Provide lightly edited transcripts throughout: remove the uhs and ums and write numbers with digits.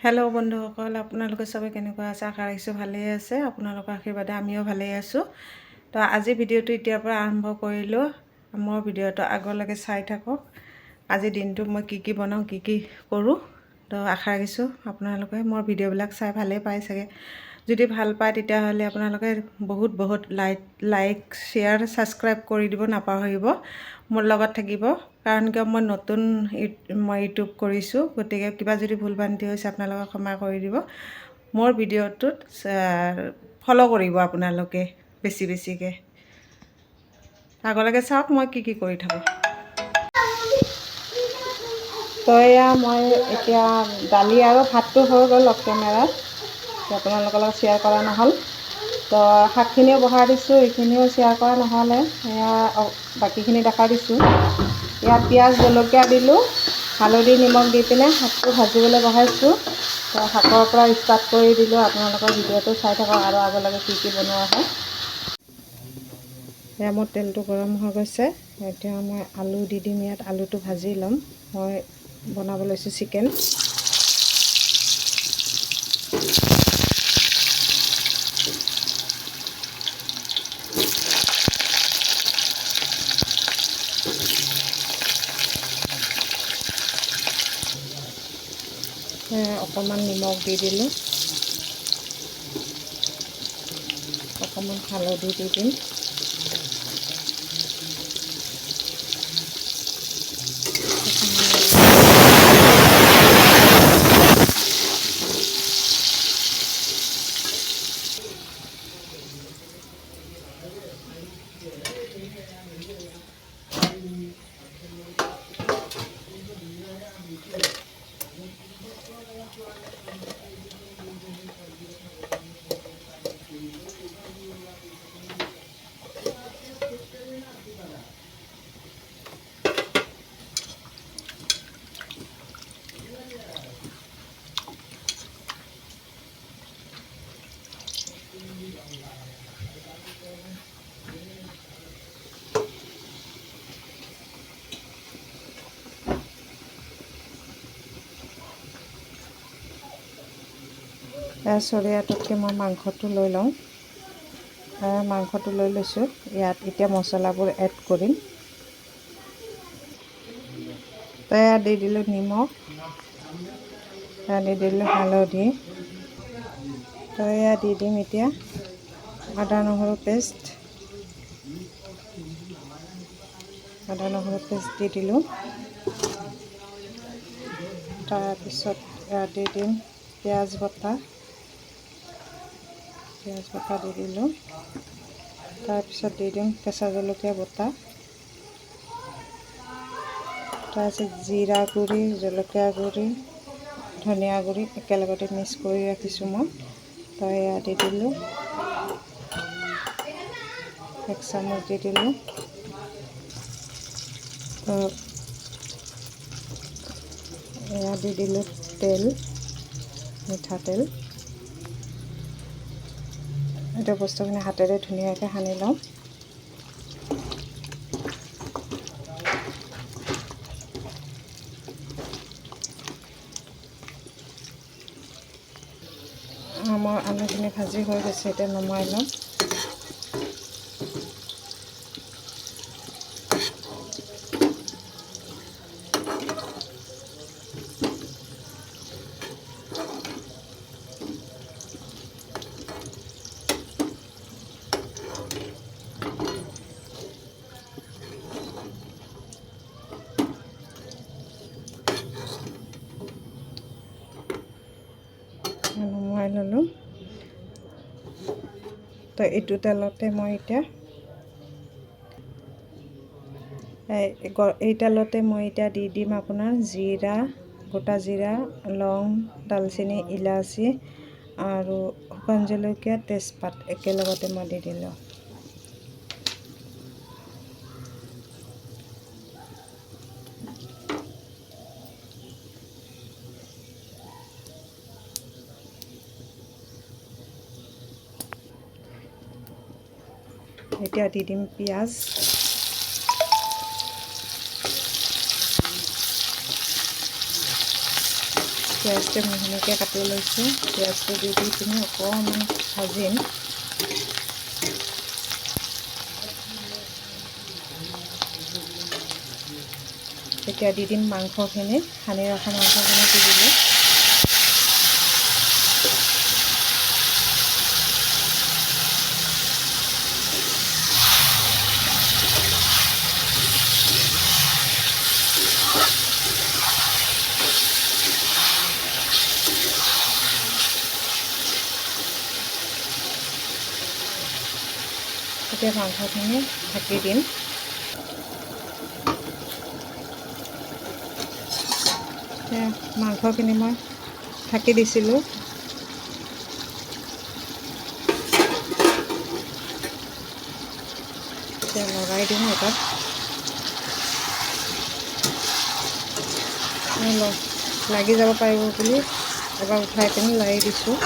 Hello' বন্ধুসকল, আপোনালোকে সবে কেনেকুৱা আছে? আশা ৰাখিছোঁ ভালেই আছে। আপোনালোকৰ আশীৰ্বাদে আমিও ভালেই আছোঁ। তো আজি ভিডিঅ'টো এতিয়াৰ পৰা আৰম্ভ কৰিলোঁ। মোৰ ভিডিঅ'টো আগলৈকে চাই থাকক। আজি দিনটোত মই কি বনাওঁ, কি কৰোঁ। তো আশা ৰাখিছোঁ আপোনালোকে মোৰ ভিডিঅ'বিলাক চাই ভালেই পায় চাগে। যদি ভাল পায় তেতিয়াহ'লে আপোনালোকে বহুত লাইক শ্বেয়াৰ ছাবস্ক্ৰাইব কৰি দিব নাপাহৰিব। মোৰ লগত থাকিব, কাৰণ কিয় মই নতুন ইউটিউব কৰিছোঁ, গতিকে কিবা যদি ভুল ভ্ৰান্তি হৈছে আপোনালোকে ক্ষমা কৰি দিব। মোৰ ভিডিঅ'টোত ফ'ল' কৰিব আপোনালোকে বেছিকৈ। আগলৈকে চাওক মই কি কৰি থাকোঁ। তো এয়া মই এতিয়া দালি আৰু ভাতটো হৈ গ'ল অফ কেমেৰাত, আপোনালোকৰ লগত শ্বেয়াৰ কৰা নহ'ল। তো শাকখিনিও বহাই দিছোঁ, এইখিনিও শ্বেয়াৰ কৰা নহ'লে, এয়া বাকীখিনি দেখাই দিছোঁ। ইয়াত পিঁয়াজ জলকীয়া দিলোঁ, হালধি নিমখ দি পিনে শাকটো ভাজিবলৈ বহাইছোঁ। তো শাকৰ পৰা ষ্টাৰ্ট কৰি দিলোঁ। আপোনালোকৰ ভিডিঅ'টো চাই থাকক আৰু আগলৈকে কি বনোৱা হয়। এয়া মোৰ তেলটো গৰম হৈ গৈছে। এতিয়া মই আলু দি দিম ইয়াত, আলুটো ভাজি ল'ম। মই বনাব লৈছোঁ চিকেন। অকণমান নিমখ দি দিলোঁ, অকণমান হালধি দি দিম। চৰিয়াটোতকৈ মই মাংসটো লৈ লওঁ। মাংসটো লৈ লৈছোঁ। ইয়াত এতিয়া মছলাবোৰ এড কৰিম। তো ইয়াত দি দিলোঁ নিমখ, দি দিলোঁ হালধি। তো এয়া দি দিম এতিয়া আদা নহৰু পেষ্ট। দি দিলোঁ। তাৰপিছত ইয়াত দি দিম পিঁয়াজ বটা দি দিলোঁ। তাৰপিছত দি দিম কেঁচা জলকীয়া বটা। তাৰপিছত জিৰা গুড়ি, জলকীয়া গুড়ি, ধনিয়া গুড়ি একেলগতে মিক্স কৰি ৰাখিছোঁ মই। তো এয়া দি দিলোঁ, 1 চামুচ দি দিলোঁ। তো এয়া দি দিলোঁ তেল, মিঠাতেল। এইটো বস্তুখিনি হাতেৰে ধুনীয়াকৈ সানি লওঁ। আমাৰ আলুখিনি ভাজি হৈ গৈছে, এতিয়া নমাই লওঁ। নমাই ল'লোঁ। তো এইটো তেলতে মই এতিয়া দি দিম আপোনাৰ জিৰা, গোটা জিৰা, লং, দালচেনি, ইলাচি আৰু শুকান জলকীয়া, তেজপাত একেলগতে মই দি দিলোঁ। এতিয়া দি দিম পিঁয়াজ। পিঁয়াজটো মিহিকৈ কাটি লৈছোঁ। পিঁয়াজটো দি পিনি অকণমান ভাজিম। তেতিয়া দি দিম মাংসখিনি, সানি ৰখা মাংসখিনি দি দিলোঁ। এতিয়া মাংসখিনি ঢাকি দিম। মাংসখিনি মই ঢাকি দিছিলোঁ। এতিয়া লগাই দিম এটাত। লাগি যাব পাৰিব বুলি এবাৰ উঠাই পিনি লাৰি দিছোঁ।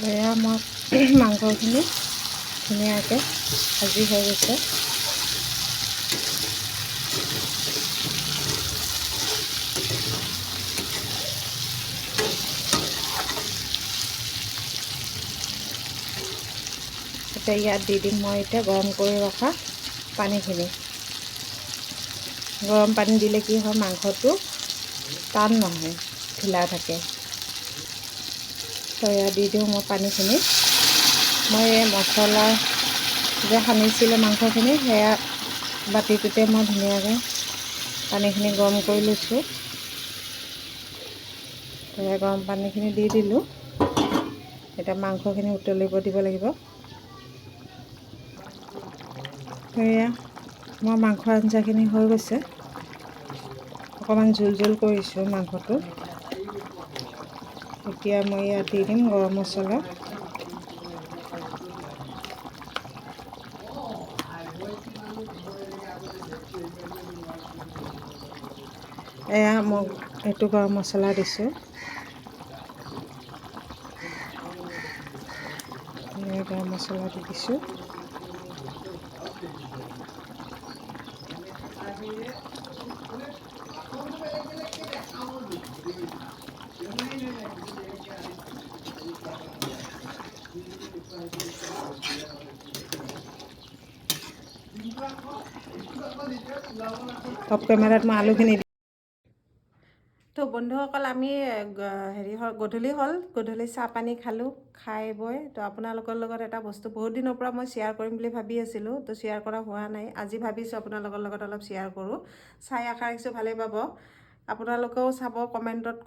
এয়া মই মাংসখিনি ধুনীয়াকৈ ভাজি হৈ গৈছে। এতিয়া ইয়াত দি দিম মই এতিয়া গৰম কৰি ৰখা পানীখিনি। গৰম পানী দিলে কি হয়, মাংসটো টান নহয়, ঢিলা থাকে। তো ইয়াত দি দিওঁ মই পানীখিনি। মই এই মছলা যে সানিছিলোঁ মাংসখিনি, সেয়া বাতিটোতে মই ধুনীয়াকৈ পানীখিনি গৰম কৰি লৈছোঁ। সেয়া গৰম পানীখিনি দি দিলোঁ। এতিয়া মাংসখিনি উতলিব দিব লাগিব। সেয়া মই মাংস আঞ্জাখিনি হৈ গৈছে। অকণমান জোল জোল কৰিছোঁ মাংসটো। এতিয়া মই ইয়াত দি দিম গৰম মছলা। এয়া মই এইটো গৰম মছলা দিছোঁ। গৰম মছলা দি দিছোঁ। অফ কেমেৰাত মই আলুখিনি তো বন্ধুসকল, আমি গধূলি চাহ পানী খালোঁ। খাই বৈ তো আপোনালোকৰ লগত এটা বস্তু বহুত দিনৰ পৰা মই শ্বেয়াৰ কৰিম বুলি ভাবি আছিলোঁ, তো শ্বেয়াৰ কৰা হোৱা নাই। আজি ভাবিছোঁ আপোনালোকৰ লগত অলপ শ্বেয়াৰ কৰোঁ। চাই আশা ৰাখিছোঁ ভালেই পাব। আপোনালোকেও চাব, কমেণ্টত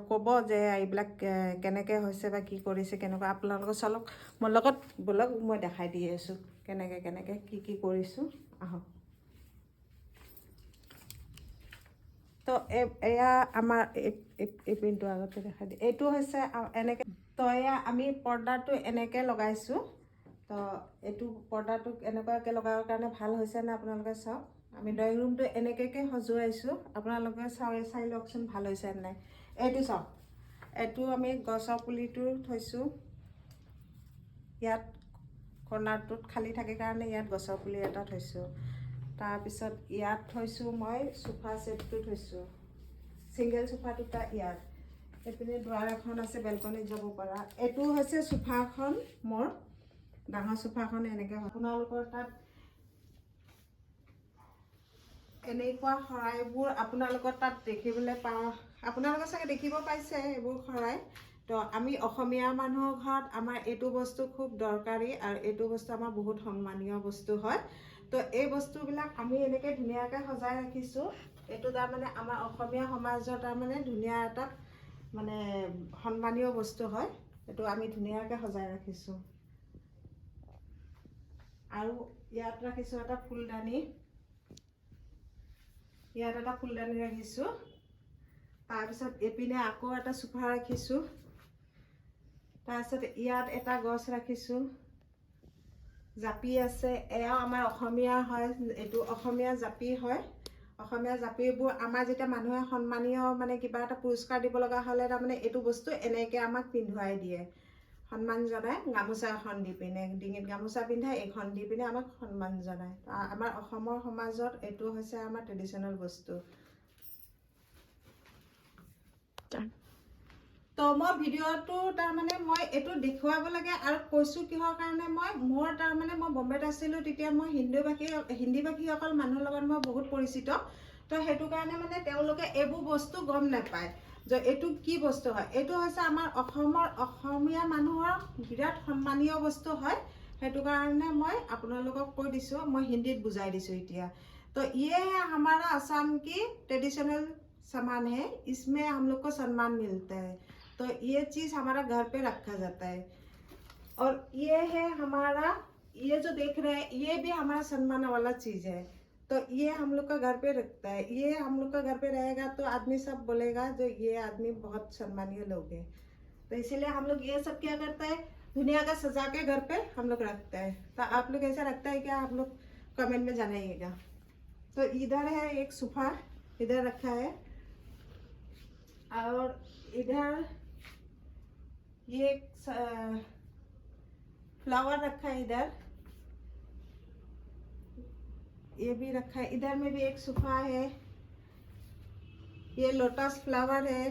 ক'ব যে এইবিলাক কেনেকৈ হৈছে বা কি কৰিছে, কেনেকুৱা। আপোনালোকে চালক, মোৰ লগত বলক, মই দেখাই দি আছোঁ কেনেকৈ কি কৰিছোঁ। আহক। তো এয়া আমাৰ এই প্ৰিণ্টটো আগতে দেখাই দিওঁ। এইটো হৈছে এনেকৈ। তো এয়া আমি পৰ্দাটো এনেকৈ লগাইছোঁ। তো এইটো পৰ্দাটোক এনেকুৱাকৈ লগাবৰ কাৰণে ভাল হৈছেনে আপোনালোকে চাওক। আমি ড্ৰয়িং ৰুমটো এনেকুৱাকৈ সজুৱাইছোঁ। আপোনালোকে চাই লওকচোন ভাল হৈছে নাই। এইটো চাওক, এইটো আমি গছৰ পুলিটো থৈছোঁ। ইয়াত কৰ্ণাৰটোত খালী থাকে কাৰণে ইয়াত গছৰ পুলি এটা থৈছোঁ। তাৰপিছত ইয়াত থৈছোঁ মই চোফা ছেটটো থৈছোঁ। ছিংগল চোফা দুটা ইয়াত। এইপিনে দুৱাৰ এখন আছে, বেলকনিত যাব পৰা। এইটো হৈছে চোফাখন মোৰ, ডাঙৰ চোফাখন এনেকৈ। আপোনালোকৰ তাত এনেকুৱা শৰাইবোৰ আপোনালোকৰ তাত দেখিবলৈ পাওঁ। আপোনালোকে চাগে দেখিব পাইছে এইবোৰ শৰাই। তো আমি অসমীয়া মানুহৰ ঘৰত আমাৰ এইটো বস্তু খুব দৰকাৰী, আৰু এইটো বস্তু আমাৰ বহুত সন্মানীয় বস্তু হয়। তো এই বস্তুবিলাক আমি এনেকৈ ধুনীয়াকৈ সজাই ৰাখিছোঁ। এইটো তাৰমানে আমাৰ অসমীয়া সমাজৰ তাৰমানে ধুনীয়া এটা মানে সন্মানীয় বস্তু হয়। এইটো আমি ধুনীয়াকৈ সজাই ৰাখিছোঁ। আৰু ইয়াত ৰাখিছোঁ এটা ফুলদানি। ইয়াত এটা ফুলদানি ৰাখিছোঁ। তাৰপিছত এইপিনে আকৌ এটা চোফা ৰাখিছোঁ। তাৰপিছত ইয়াত এটা গছ ৰাখিছোঁ। জাপি আছে, এয়াও আমাৰ অসমীয়া হয়, এইটো অসমীয়া জাপি হয়। অসমীয়া জাপিবোৰ আমাৰ যেতিয়া মানুহে সন্মানীয় মানে কিবা এটা পুৰস্কাৰ দিব লগা হ'লে তাৰমানে এইটো বস্তু এনেকৈ আমাক পিন্ধুৱাই দিয়ে, সন্মান জনাই গামোচা এখন দি পিনে, ডিঙিত গামোচা পিন্ধাই এইখন দি পিনে আমাক সন্মান জনায়। আমাৰ অসমৰ সমাজত এইটো হৈছে আমাৰ ট্ৰেডিশ্যনেল বস্তু। তো মই ভিডিঅ'টো তাৰমানে মই এইটো দেখুৱাব লাগে আৰু কৈছোঁ কিহৰ কাৰণে মোৰ তাৰমানে মই বম্বেত আছিলোঁ, তেতিয়া মই হিন্দীভাষীসকল মানুহৰ লগত মই বহুত পৰিচিত। তো সেইটো কাৰণে মানে তেওঁলোকে এইবোৰ বস্তু গম নাপায় যে এইটো কি বস্তু হয়। এইটো হৈছে আমাৰ অসমীয়া মানুহৰ বিৰাট সন্মানীয় বস্তু হয়। সেইটো কাৰণে মই আপোনালোকক কৈ দিছোঁ, মই হিন্দীত বুজাই দিছোঁ এতিয়া। তো ये है हमारा असम की ट्रेडिशनल सामान है, इसमें हम लोग को सम्मान मिलता है। तो ये चीज़ हमारा घर पे रखा जाता है। और ये है हमारा, ये जो देख रहे हैं ये भी हमारा सम्मान वाला चीज़ है। तो ये हम लोग का घर पे रखता है, ये हम लोग का घर पे रहेगा तो आदमी सब बोलेगा जो ये आदमी बहुत सम्मानीय लोग हैं। तो इसीलिए हम लोग ये सब क्या करता है, दुनिया का सजा के घर पे हम लोग रखता है। तो आप लोग ऐसा रखता है क्या, आप लोग कमेंट में जानाइएगा। तो इधर है एक सोफा, इधर रखा है, और इधर ये फ्लावर रखा है, इधर ये भी रखा है, इधर में भी एक सोफा है, ये लोटस फ्लावर है।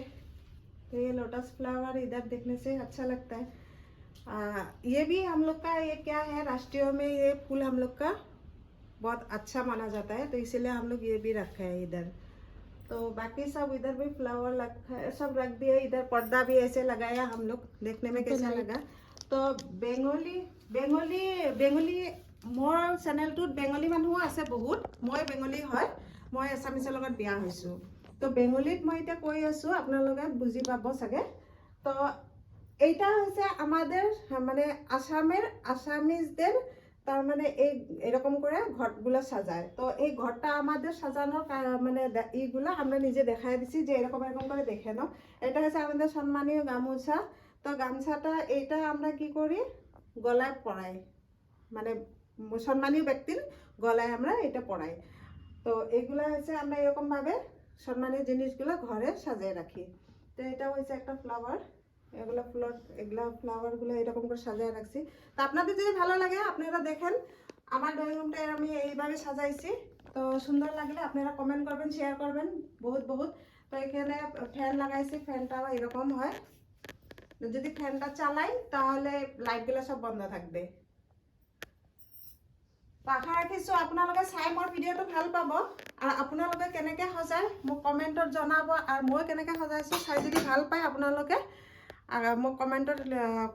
तो ये लोटस फ्लावर इधर देखने से अच्छा लगता है। ये भी हम लोग का, ये क्या है, राष्ट्रीय में ये फूल हम लोग का बहुत अच्छा माना जाता है, तो इसीलिए हम लोग ये भी रखा है इधर। तो बाकी सब इधर भी फ्लावर रखा है, सब रख दिए। इधर पर्दा भी ऐसे लगाया हम लोग, देखने में कैसा लगा। तो बेंगली मोर चेनेलटुत बेंगली मानुह आछे बहुत, मैं बेंगली है, मैं एसामिसर लगत बिया होइछु। तो बेंगलीत मैं इतना কৈ আছো, আপোনালোকে বুজি পাব চাগে। তো এইটা হৈছে আমাদের মানে আসামিজদের তার মানে এরকম করে ঘরগুলো সাজায়। তো এই ঘরটা আমাদের সাজানোর মানে এইগুলো আমরা নিজে দেখাই দিছি যে এরকম করে দেখে নাও। এটা হচ্ছে আমাদের সম্মানীয় গামোছা। তো গামছাটা এইটা আমরা কি করি, গলায় পরাই, মানে সম্মানীয় ব্যক্তির গলায় আমরা এটা পরাই। তো এইগুলো হচ্ছে আমরা এরকমভাবে সম্মানীয় জিনিসগুলো ঘরে সাজিয়ে রাখি। তো এটা হচ্ছে একটা ফ্লাওয়ার, এগুলো ফ্লাওয়ারগুলো এরকম করে সাজিয়ে রাখছি। তো আপনাদের যদি ভালো লাগে আপনারা দেখেন আমার ড্রয়িং রুমটা আমি এইভাবে সাজাইছি। তো সুন্দর লাগলে আপনারা কমেন্ট করবেন, শেয়ার করবেন বহুত। তো এখানে ফ্যান লাগাইছি, ফ্যানটাও এরকম হয়, যদি ফ্যানটা চালাই তাহলে লাইটগুলো সব বন্ধ থাকবে। আশা ৰাখিছোঁ আপোনালোকে চাই মোৰ ভিডিঅ'টো ভাল পাব, আৰু আপোনালোকে কেনেকৈ সজায় মোক কমেণ্টত জনাব, আৰু মই কেনেকৈ সজাইছোঁ চাই যদি ভাল পায় আপোনালোকে মোক কমেণ্টত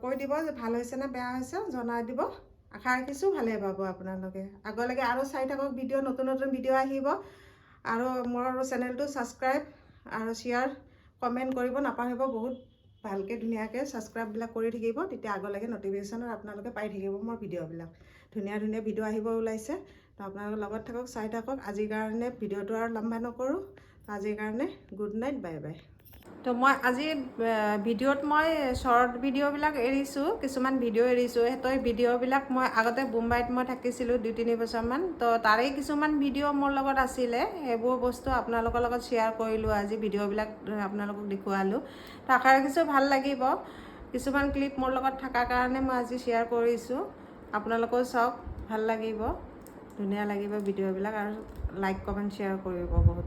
কৈ দিব যে ভাল হৈছে নে বেয়া হৈছে, জনাই দিব। আশা ৰাখিছোঁ ভালেই পাব আপোনালোকে। আগলৈকে আৰু চাই থাকক ভিডিঅ', নতুন ভিডিঅ' আহিব। আৰু মোৰ চেনেলটো ছাবস্ক্ৰাইব আৰু শ্বেয়াৰ কমেণ্ট কৰিব নাপাহৰিব। বহুত ভালকৈ ধুনীয়াকৈ ছাবস্ক্ৰাইববিলাক কৰি থাকিব, তেতিয়া আগলৈকে নটিফিকেশ্যনত আপোনালোকে পাই থাকিব মোৰ ভিডিঅ'বিলাক। ধুনীয়া ভিডিঅ' আহিব ওলাইছে। তো আপোনালোকৰ লগত থাকক, চাই থাকক। আজিৰ কাৰণে ভিডিঅ'টো আৰু লম্বা নকৰোঁ। আজিৰ কাৰণে গুড নাইট, বাই বাই। তো মই আজি ভিডিঅ'ত মই শ্বৰ্ট ভিডিঅ'বিলাক এৰিছোঁ, কিছুমান ভিডিঅ' এৰিছোঁ। সেই ভিডিঅ'বিলাক মই আগতে মুম্বাইত মই থাকিছিলোঁ 2-3 বছৰমান। তো তাৰে কিছুমান ভিডিঅ' মোৰ লগত আছিলে, সেইবোৰ বস্তু আপোনালোকৰ লগত শ্বেয়াৰ কৰিলোঁ। আজি ভিডিঅ'বিলাক আপোনালোকক দেখুৱালোঁ। তো আশা ৰাখিছোঁ ভাল লাগিব। কিছুমান ক্লিপ মোৰ লগত থকাৰ কাৰণে মই আজি শ্বেয়াৰ কৰিছোঁ। আপোনালোকেও চাওক, ভাল লাগিব, ধুনীয়া লাগিব ভিডিঅ'বিলাক, আৰু লাইক কমেণ্ট শ্বেয়াৰ কৰিব বহুত।